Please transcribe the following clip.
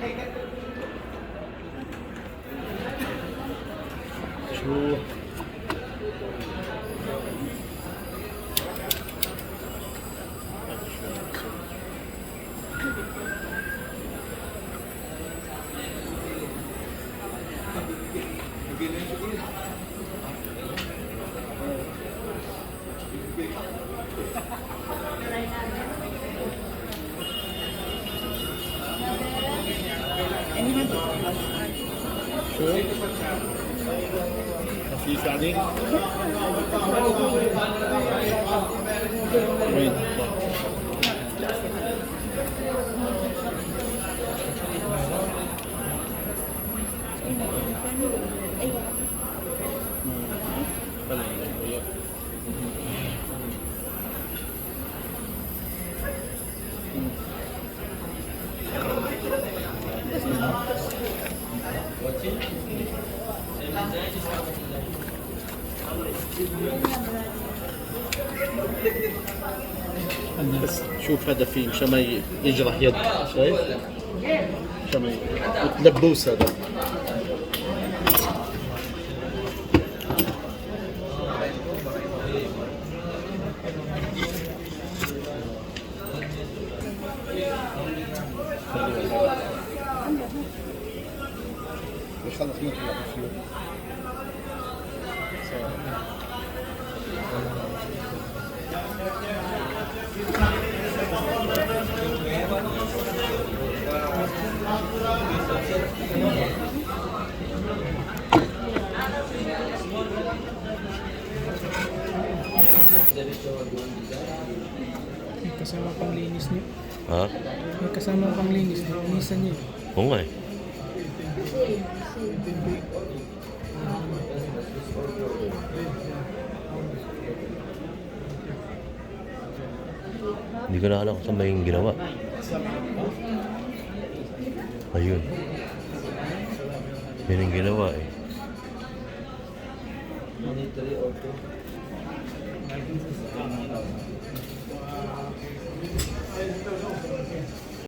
شو شو خفيف يعني وين بس شوف هذا فيه مشان ما يجرح يد، شايف؟ مشان ما وتلبوس هذا. يخلص مثل May kasama pang linis niyo. Ha? May kasama pang linis niyo. Linisan niyo. Oo nga eh. Hindi ko na alam kung saan ba yung ginawa. Ayun. Yan yung ginawa eh.